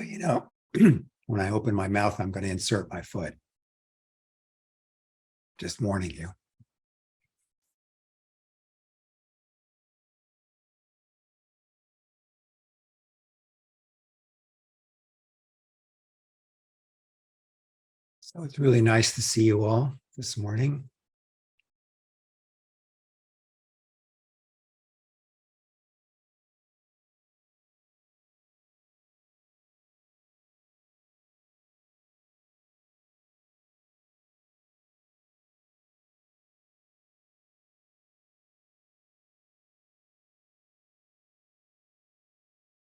You know, when I open my mouth, I'm going to insert my foot. Just warning you. So it's really nice to see you all this morning.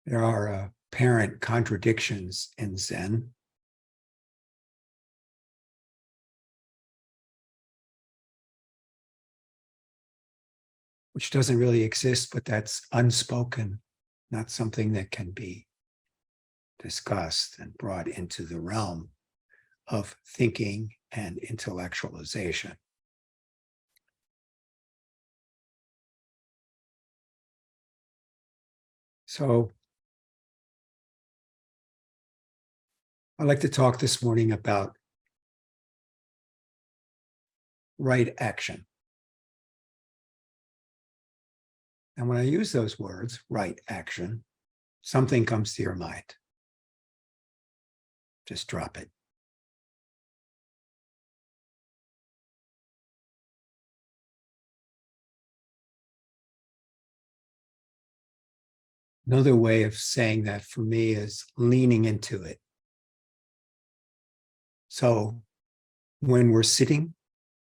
There are apparent contradictions in Zen. Which doesn't really exist, but that's unspoken, not something that can be discussed and brought into the realm of thinking and intellectualization. So I'd like to talk this morning about right action. And when I use those words, right action, something comes to your mind. Just drop it. Another way of saying that for me is leaning into it. So when we're sitting,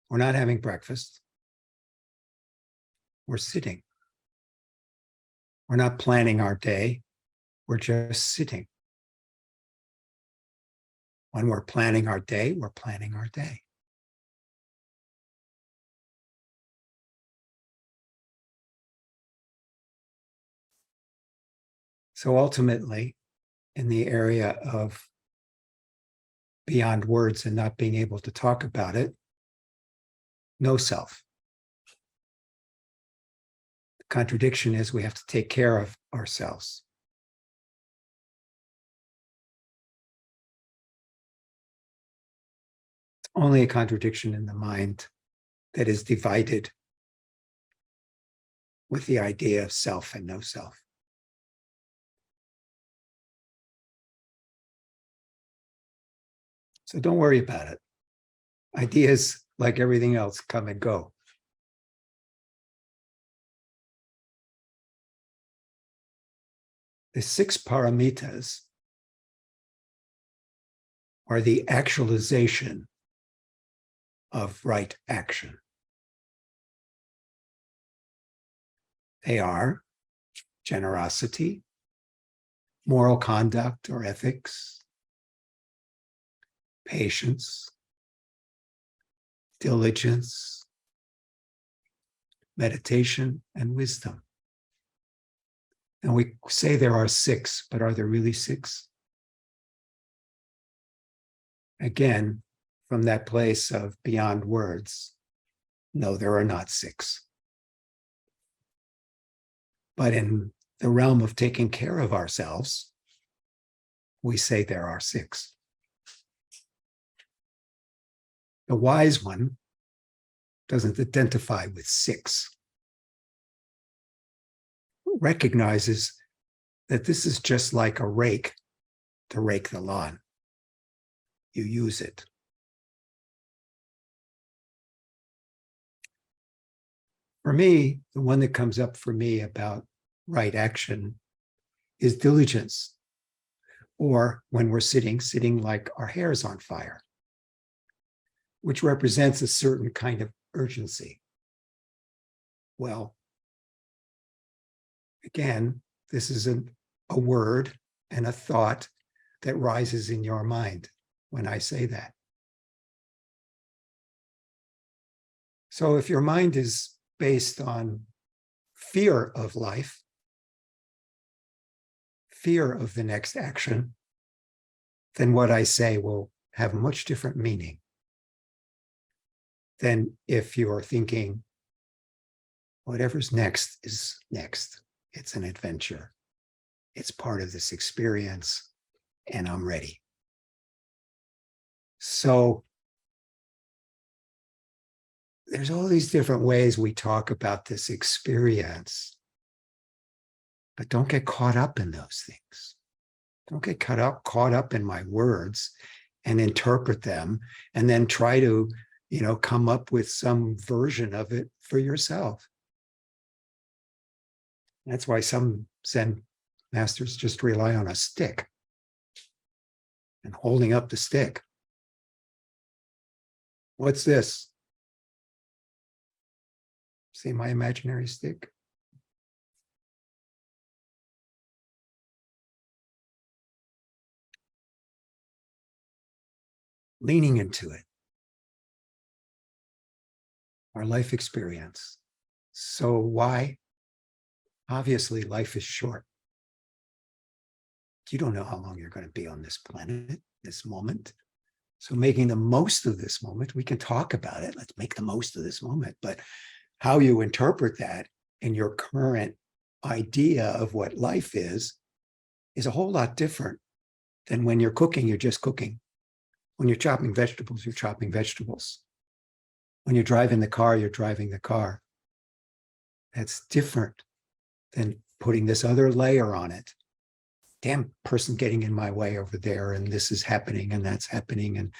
we're not having breakfast. We're sitting. We're not planning our day. We're just sitting. When we're planning our day, we're planning our day. So ultimately, in the area of beyond words and not being able to talk about it, no self. The contradiction is we have to take care of ourselves. It's only a contradiction in the mind that is divided with the idea of self and no self. So don't worry about it. Ideas, like everything else, come and go. The 6 paramitas are the actualization of right action. They are generosity, moral conduct or ethics, patience, diligence, meditation, and wisdom. And we say there are 6, but are there really 6? Again, from that place of beyond words, no, there are not 6. But in the realm of taking care of ourselves, we say there are 6. The wise one doesn't identify with 6. Recognizes that this is just like a rake to rake the lawn. You use it. For me, the one that comes up for me about right action is diligence. Or when we're sitting like our hair is on fire, which represents a certain kind of urgency. Well, again, this is a word and a thought that rises in your mind when I say that. So if your mind is based on fear of life, fear of the next action, then what I say will have much different meaning than if you're thinking, whatever's next is next. It's an adventure. It's part of this experience. and I'm ready. So there's all these different ways we talk about this experience, but don't get caught up in those things. Don't get caught up in my words and interpret them and then try to, come up with some version of it for yourself. That's why some Zen masters just rely on a stick and holding up the stick. What's this? See my imaginary stick? Leaning into it. Our life experience. So why? Obviously, life is short. You don't know how long you're going to be on this planet, this moment. So making the most of this moment, we can talk about it. Let's make the most of this moment. But how you interpret that in your current idea of what life is a whole lot different than when you're cooking, you're just cooking. When you're chopping vegetables, you're chopping vegetables. When you're driving the car, you're driving the car. That's different than putting this other layer on it. Damn person getting in my way over there, and this is happening and that's happening. And,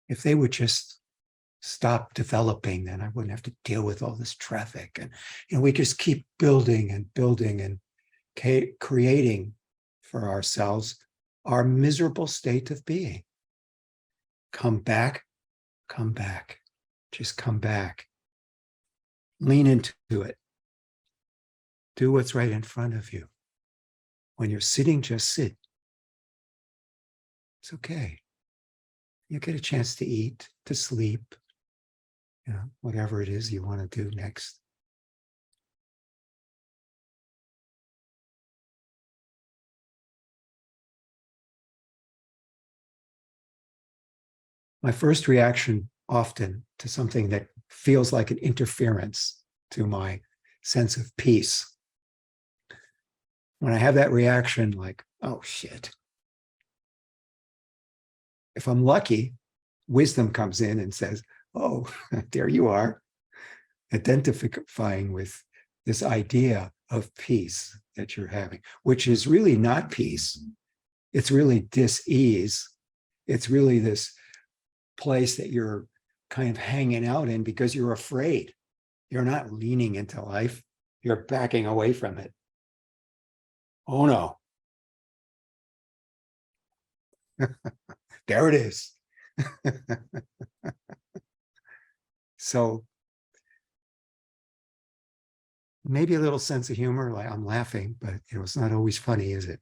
if they would just stop developing, then I wouldn't have to deal with all this traffic. And we just keep building and building and creating for ourselves our miserable state of being. Come back, just come back. Lean into it. Do what's right in front of you. When you're sitting, just sit. It's okay. You get a chance to eat, to sleep, whatever it is you want to do next. My first reaction often to something that feels like an interference to my sense of peace, when I have that reaction like, oh shit. If I'm lucky, wisdom comes in and says, oh, there you are, identifying with this idea of peace that you're having, which is really not peace. It's really dis-ease. It's really this place that you're kind of hanging out in because you're afraid. You're not leaning into life. You're backing away from it. Oh no. There it is. So maybe a little sense of humor, like I'm laughing, but it's not always funny, is it?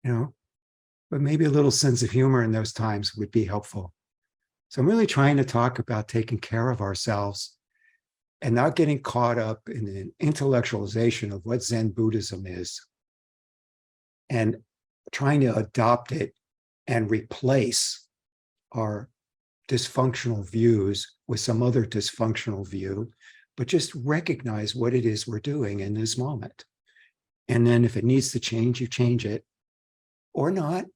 But maybe a little sense of humor in those times would be helpful. So I'm really trying to talk about taking care of ourselves and not getting caught up in an intellectualization of what Zen Buddhism is and trying to adopt it and replace our dysfunctional views with some other dysfunctional view, but just recognize what it is we're doing in this moment. And then if it needs to change, you change it or not,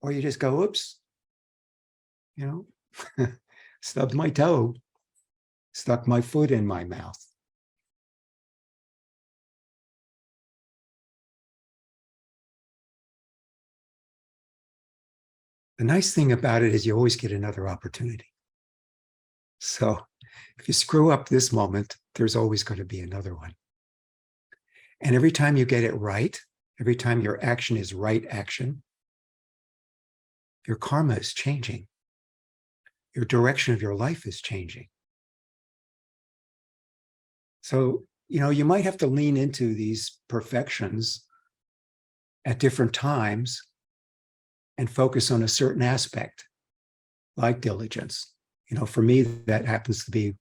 or you just go, oops, stubbed my toe, stuck my foot in my mouth. The nice thing about it is you always get another opportunity. So if you screw up this moment, there's always going to be another one. And every time you get it right, every time your action is right action, your karma is changing. Your direction of your life is changing. So, you might have to lean into these perfections at different times and focus on a certain aspect, like diligence. For me, that happens to be,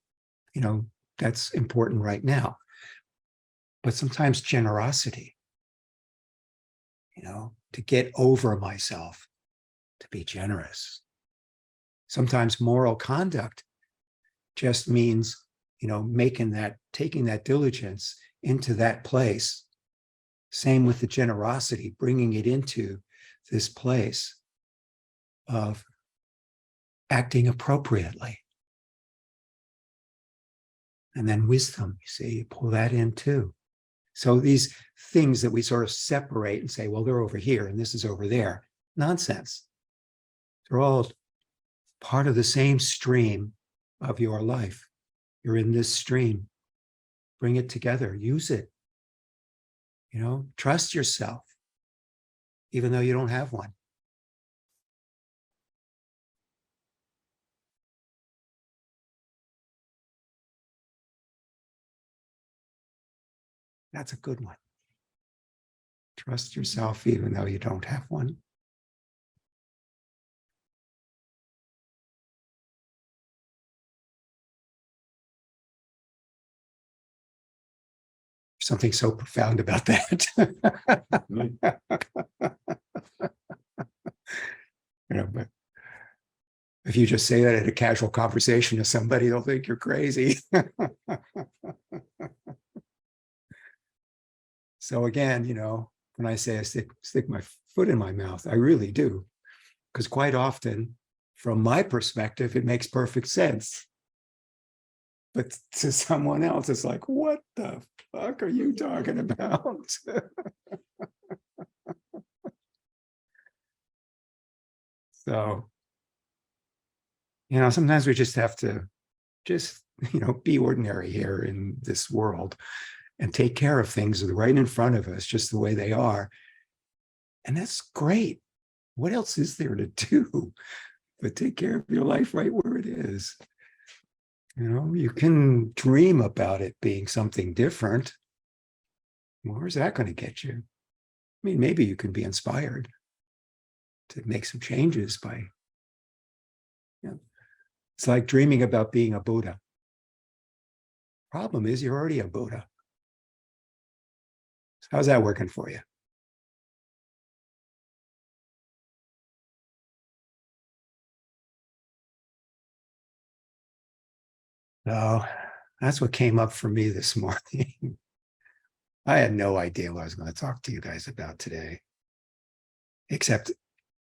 that's important right now. But sometimes generosity, to get over myself, to be generous. Sometimes moral conduct just means, taking that diligence into that place Same with the generosity, bringing it into this place of acting appropriately. And then wisdom, you see, you pull that in too. So these things that we sort of separate and say, well, they're over here and this is over there. Nonsense. They're all part of the same stream of your life. You're in this stream. Bring it together. Use it. You know, trust yourself, even though you don't have one. That's a good one. Trust yourself, even though you don't have one. Something so profound about that. You know, but if you just say that in a casual conversation to somebody, they'll think you're crazy. So again, you know, when I say I stick my foot in my mouth, I really do. Because quite often, from my perspective, it makes perfect sense. But to someone else, it's like, what the fuck are you talking about? So, you know, sometimes we just have to just, you know, be ordinary here in this world and take care of things right in front of us, just the way they are. And that's great. What else is there to do but take care of your life right where it is? You know, you can dream about it being something different. Where's that going to get you? I mean, maybe you can be inspired to make some changes by, you know, it's like dreaming about being a Buddha. Problem is, you're already a Buddha. So how's that working for you? So that's what came up for me this morning. I had no idea what I was going to talk to you guys about today, except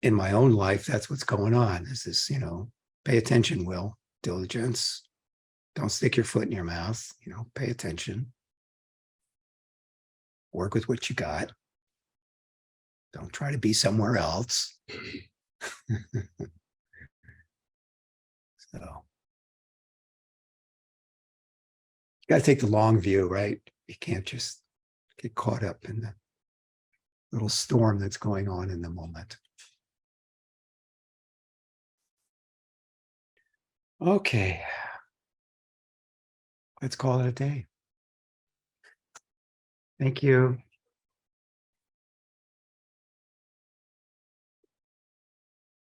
in my own life, that's what's going on. Is this, you know, pay attention, Will, diligence. Don't stick your foot in your mouth, you know, pay attention. Work with what you got. Don't try to be somewhere else. So you got to take the long view, right? You can't just get caught up in the little storm that's going on in the moment. Okay, let's call it a day. Thank you.